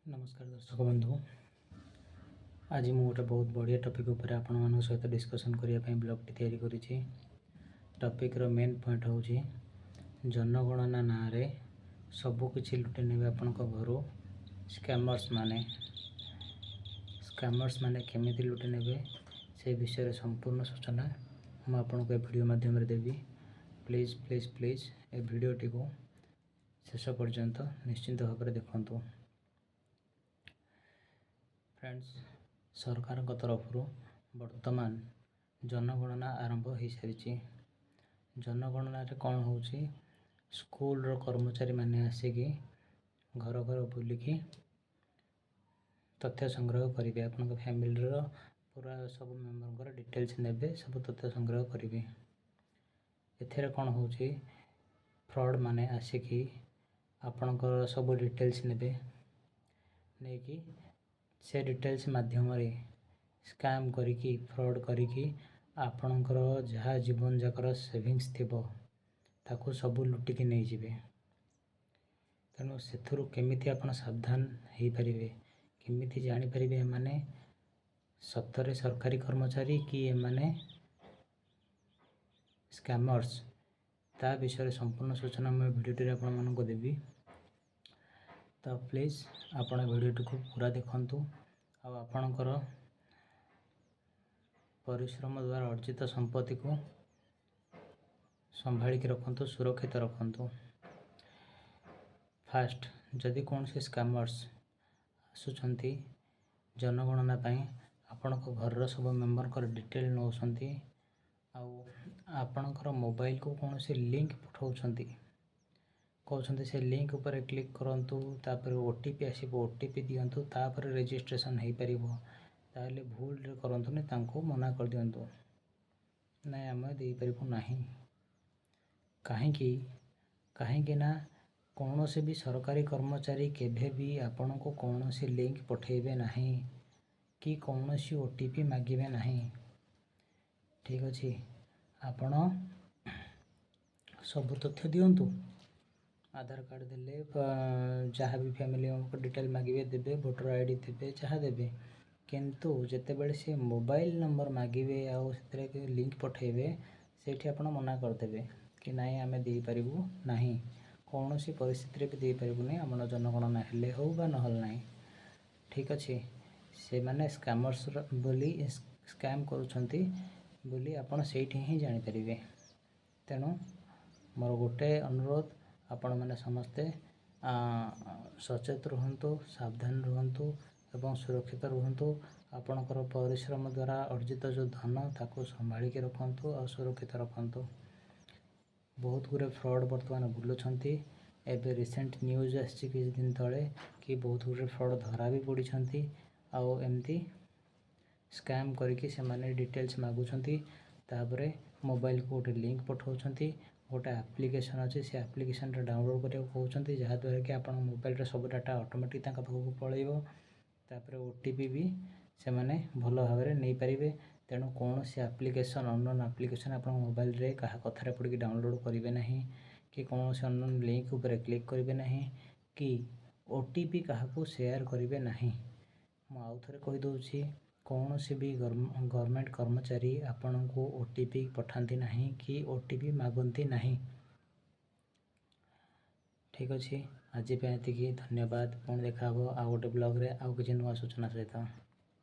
नमस्कार दर्शक बंधु। आज मु गोटे बहुत बढ़िया टॉपिक उपर आपण सहित डिस्कशन करने ब्लॉग तैयारी करी। टॉपिक रो मेन पॉइंट हूँ जनगणना ना रे सबकि लुटि ने आपण घर स्कैमर्स माने केमिति लुटि ने से विषय संपूर्ण सूचना मुझे आपको वीडियो माध्यम देवी। प्लीज प्लीज प्लीज ए वीडियोटी को शेष पर्यंत निश्चिंत भाव में देखु। फ्रेंड्स, सरकार तरफ वर्तमान जनगणना आरंभ हो सारी। जनगणना कौन हो स्कूल रो कर्मचारी माने आसिकी घर घर बुलिकी तथ्य संग्रह करेंगे। आपन फैमिली रो पूरा सब मेंबर डिटेल्स नेबे, सब तथ्य संग्रह करेंगे। एथिरे कौन हो फ्रॉड माने आसिकी आपनकर सब डिटेल्स नेबे, नहीं कि से डिटेल्स माध्यम स्कैम करिकी फ्रॉड करिकी आपणकर जहाँ जीवन जाकर सेविंग्स थिबो ताकू सबू लुटिकी नहीं जिवे। तेणु से केमिति आपण सावधान हो पारे, केमिति जानी पारे माने सतरे सरकारी कर्मचारी कि एमाने स्कैमर्स, ता विषय संपूर्ण सूचना मैं वीडियो आपण मानक देवी। तो प्लीज आपण वीडियो को पूरा देखंतु। आपणकर परिश्रम द्वारा अर्जित संपत्ति को संभालिक रखंतु, सुरक्षित रखंतु। फास्ट जदि कौन से स्कैमर्स आसुचंती जनगणना पाई आपणक घर सब मेंबर डिटेल नौसंती आउ आपणकर मोबाइल को कौन से लिंक पठाउछंती, कहते से लिंक उपर क्लिक करंतु, तापर ओटीपी आसीबो, ओटीपी दियंतु, तापर रजिस्ट्रेशन हो पारिबो। ताले भूल करंतु ने तांको मना कर दियंतु, ना आम दे पारिबो नाही। कहीं ना कौन से भी सरकारी कर्मचारी केभे भी आपण को कौन से लिंक पठेबे नाही कि कौन सी ओटीपी मागिबे नाही। ठीक अच्छे, आपण सब तथ्य दियंतु, आधार कार्ड देले जहाँ भी फैमिली डिटेल मागिबे देबे, वोटर आईडी देबे, जहाँ देबे। किंतु जितेबाला से मोबाइल नंबर मागिबे आउ से लिंक पठेबे सेठी आपण मना करदेबे कि नाई आमे दे पारिबु नाही, कौन सी परिस्थिति भी दे पारिबु नहीं, आम जनगणना हेले हो बा नहल नाही। ठीक अच्छे, से माने स्कैमर्स बोली स्कैम करुछंती बोली आपण सेठी ही जानि परिबे। तेणु मोर गोटे अनुरोध, आपण मैंने समस्ते सचेत रुहंतु, सावधान रुहंतु एवं सुरक्षित रुहंतु। आपणकर परिश्रम द्वारा अर्जित जो धन ताको संभालिक रखंतु और सुरक्षित रखंतु। बहुत गुरे फ्रॉड बर्तमान बुलुछंती। एबे रिसेंट न्यूज आछि किछ दिन तले कि बहुत गुरे फ्रॉड धरा भी पड़िछंती आउ एमती स्कैम करके से माने डिटेल्स मागुछंती। तापरे मोबाइल को गोटे लिंक पठाउछंती, गोटे एप्लिकेशन अच्छे से एप्लिकेशन डाउनलोड करने को कहते, जहाँद्वारा कि आप मोबाइल सब डाटा ऑटोमेटिक तक पाखक पलैब। तापर ओटीपी भी से माने भल भाव में नहीं पारे। तेणु कौन से एप्लिकेशन अननोन एप्लिकेशन आप मोबाइल रे कहा कथार पड़ी डाउनलोड करेंगे नहीं, कि कौन से अननोन लिंक उपर क्लिक करेंगे नहीं, कि ओटीपी क्या शेयर करेंगे नहीं। मु आउ थे कहीदे, कौन से भी गवर्नमेंट कर्मचारी आपण को ओटीपी पठाती नहीं कि ओटीपी मागती नहीं। ठीक अच्छे, आज ये धन्यवाद। पुणी देखा आउ गोटे ब्लॉग रे आउ किसी नुआ सूचना सहित।